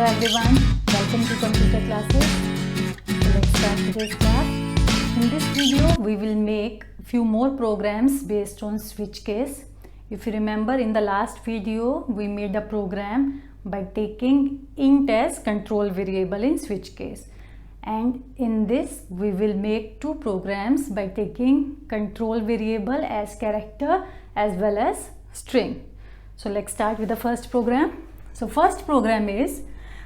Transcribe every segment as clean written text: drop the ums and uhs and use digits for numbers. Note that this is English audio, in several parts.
everyone, welcome to computer classes. So let's start today's class. In this video we will make few more programs based on switch case. If you remember, in the last video we made a program by taking int as control variable in switch case, and in this we will make two programs by taking control variable as character as well as string. So let's start with the first program. So first program is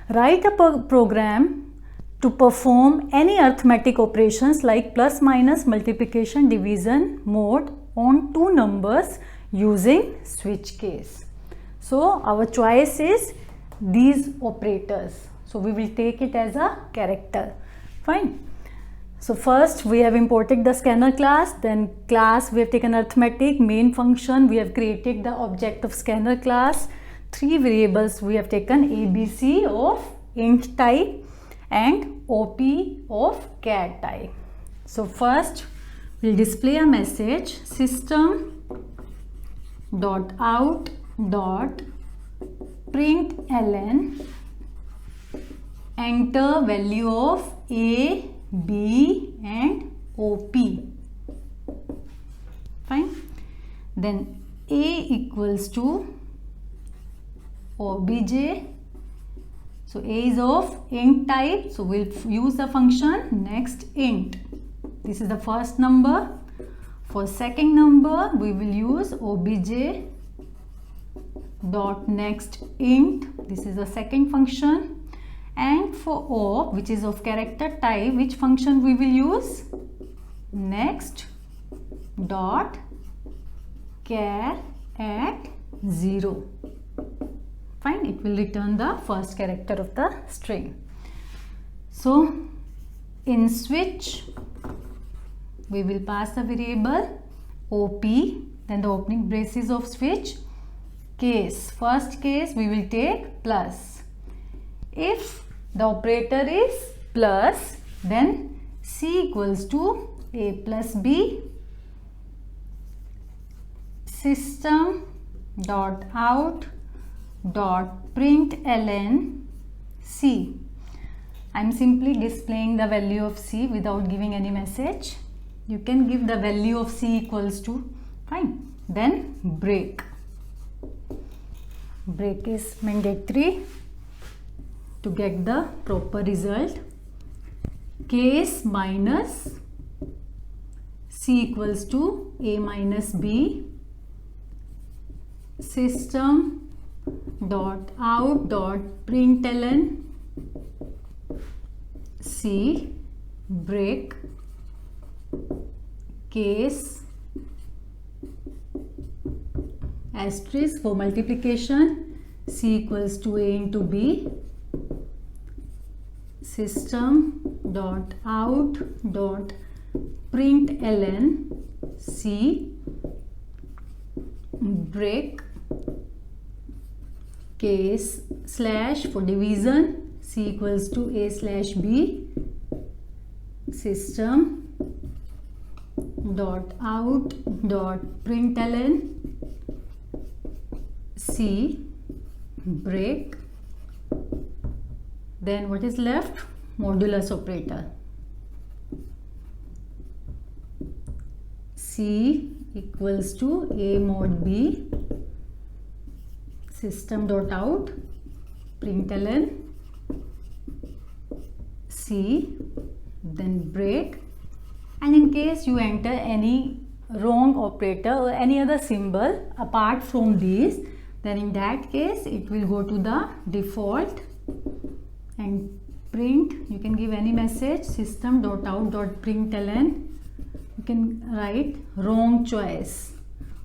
write a program to perform any arithmetic operations like plus, minus, multiplication, division, mod on two numbers using switch case. So our choice is these operators. So we will take it as a character. Fine. So first we have imported the scanner class, then class we have taken arithmetic, main function we have created the object of scanner class, three variables we have taken ABC of int type and OP of char type. So first we'll display a message system.out.println, enter value of A, B and OP. Fine. Then A equals to obj. So A is of int type, so we'll use the function next int. This is the first number. For second number we will use obj dot next int. This is the second function. And for O, which is of character type, which function we will use? Next dot char at 0. Fine, it will return the first character of the string. So in switch we will pass the variable OP, then the opening braces of switch, case. First case we will take plus. If the operator is plus, then C equals to A plus B, system.out.println C. I am simply displaying the value of C without giving any message. You can give the value of C equals to, fine. Then break. Break is mandatory to get the proper result. Case minus C equals to A minus B, system.out.println C, break, case, asterisk for multiplication, C equals to A into B, system.out.println C, break, case, slash for division, C equals to A slash B, system.out.println C, break. Then what is left? Modulus operator. C equals to A mod B, system.out.println C, then break. And in case you enter any wrong operator or any other symbol apart from these, then in that case it will go to the default and print. You can give any message, system.out.println. You can write wrong choice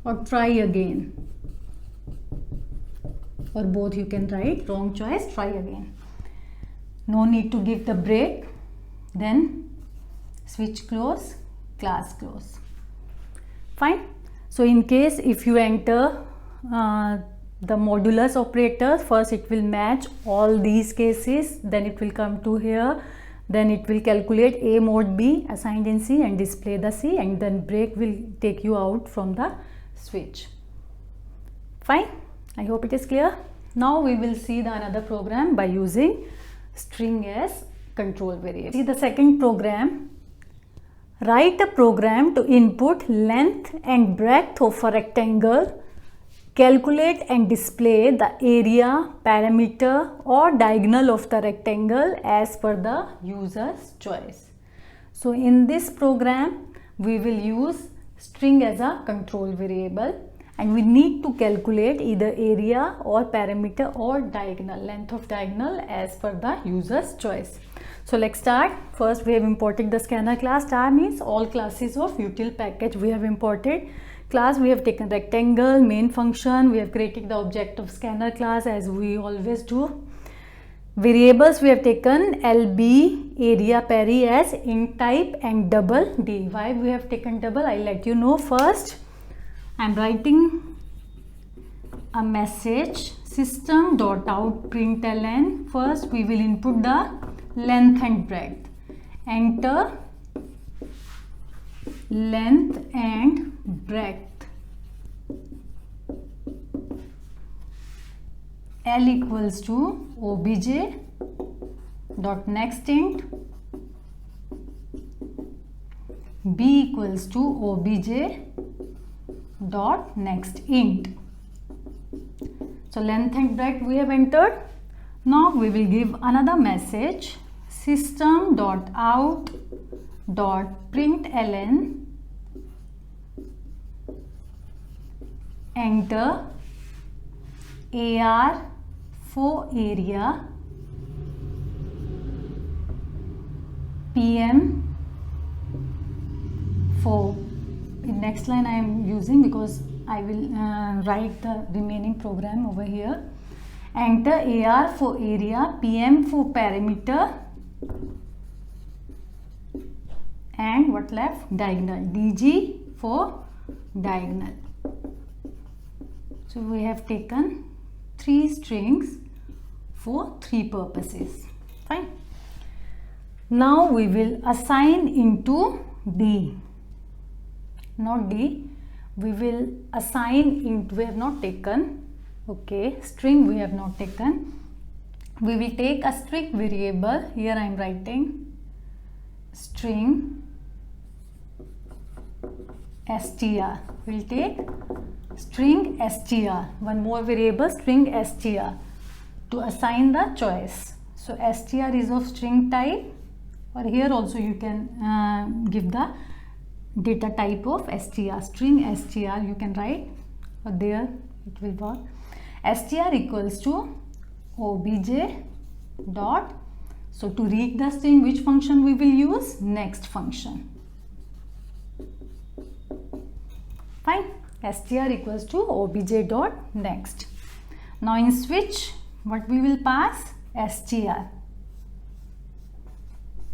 or try again, or both you can write wrong choice, try again. No need to give the break. Then switch close, class close. Fine. So in case if you enter the modulus operator, first it will match all these cases, then it will come to here, then it will calculate A mod B assigned in C and display the C, and then break will take you out from the switch. Fine. I hope it is clear. Now we will see the another program by using string as control variable. See the second program. Write a program to input length and breadth of a rectangle. Calculate and display the area, perimeter or diagonal of the rectangle as per the user's choice. So in this program, we will use string as a control variable and we need to calculate either area or perimeter or diagonal, length of diagonal as per the user's choice. So let's start. First we have imported the scanner class. Star means all classes of util package we have imported. Class we have taken rectangle, main function, we have created the object of scanner class as we always do. Variables we have taken LB, area, peri as int type and double D. Why we have taken double? I'll let you know. First I am writing a message system.out println. First we will input the length and breadth. Enter length and breadth. L equals to obj dot next int, B equals to obj dot next int. So length and breadth we have entered. Now we will give another message system dot out dot println. Enter AR for area, PM for, in next line I am using because I will write the remaining program over here. Enter AR for area, PM for perimeter and what left? Diagonal, DG for diagonal. So we have taken 3 strings for 3 purposes. Fine. Now we will assign into D. Not D. We will assign into, we have not taken, okay, string we have not taken. We will take a string variable. Here I am writing string str. We will take string str, one more variable string str to assign the choice. So str is of string type, or here also you can give the data type of str, string str you can write, or there it will work. Str equals to obj dot, so to read the string which function we will use? Next function. Fine. Str equals to obj dot next. Now in switch what we will pass? Str,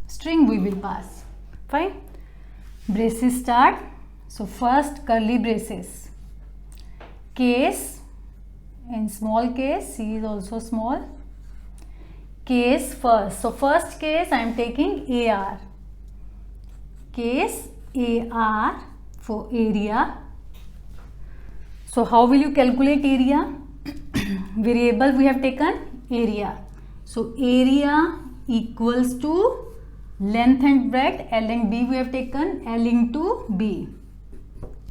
string we will pass. Fine. Braces start. So first curly braces, case, in small case, C is also small, case first. So first case I am taking AR, case AR for area. So how will you calculate area? Variable we have taken area. So area equals to length and breadth, L and B we have taken, L into B.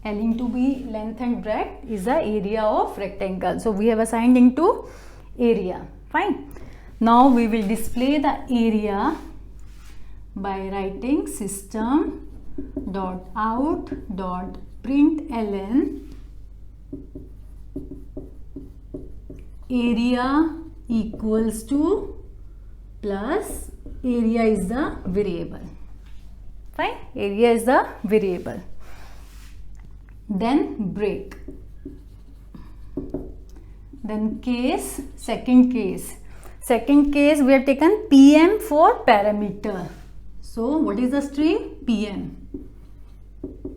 L into B, length and breadth is the area of rectangle. So we have assigned into area. Fine. Now we will display the area by writing system dot out dot println area equals to plus area is the variable. Fine. Area is the variable. Then break. Then case, second case. Second case we have taken PM for parameter. So what is the string? PM.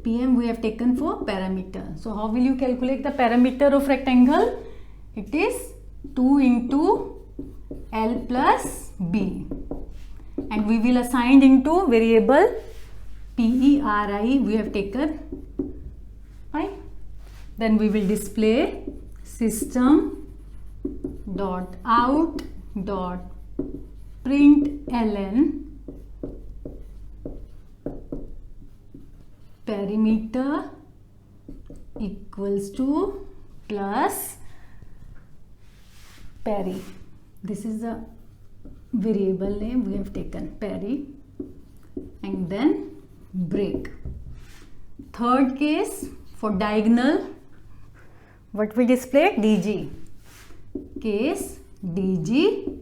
PM we have taken for parameter. So how will you calculate the parameter of rectangle? It is 2 into L plus B. And we will assign into variable PERI we have taken. Fine. Then we will display system dot out dot println perimeter equals to plus peri. This is the variable name we have taken, peri, and then break. Third case, for diagonal, what we displayed? DG. Case DG,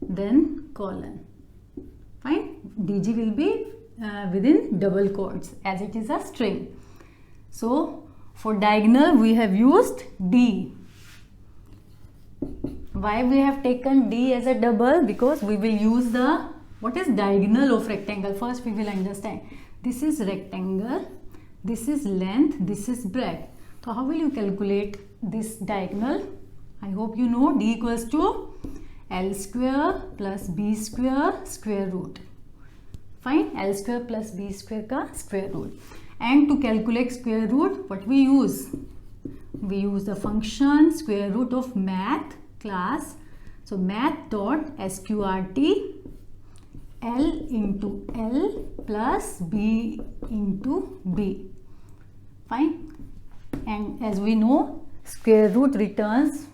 then colon. Fine. DG will be within double quotes as it is a string. So for diagonal we have used D. Why we have taken D as a double? Because we will use the, what is diagonal of rectangle? First we will understand. This is rectangle, this is length, this is breadth. So how will you calculate this diagonal? I hope you know D equals to L square plus B square square root. Fine, L square plus B square ka square root. And to calculate square root, what we use? We use the function square root of math class. So math dot sqrt L into L plus B into B. Fine. And as we know, square root returns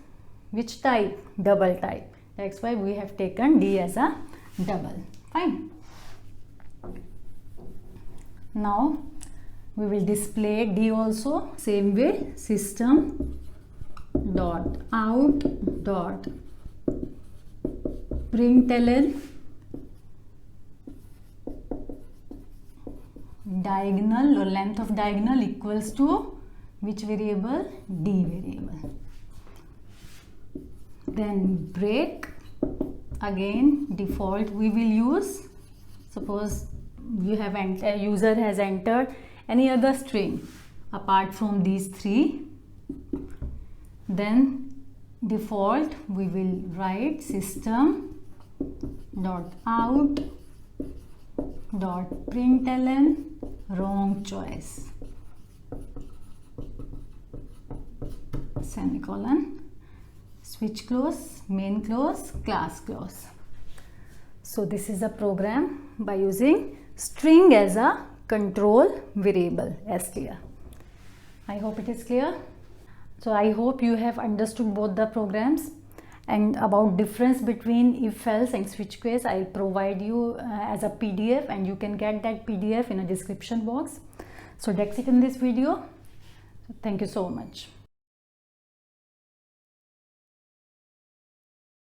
which type? Double type. That's why we have taken D as a double. Fine. Now we will display D also same way. System dot out dot println diagonal or length of diagonal equals to which variable? D variable. Then break, again default we will use. Suppose you have user has entered any other string apart from these three, then default we will write system dot out dot println wrong choice semicolon, switch close, main close, class close. So this is a program by using string as a control variable str. I hope it is clear. So I hope you have understood both the programs, and about difference between if else and switch case I'll provide you as a PDF, and you can get that PDF in a description box. So that's it in this video. Thank you so much.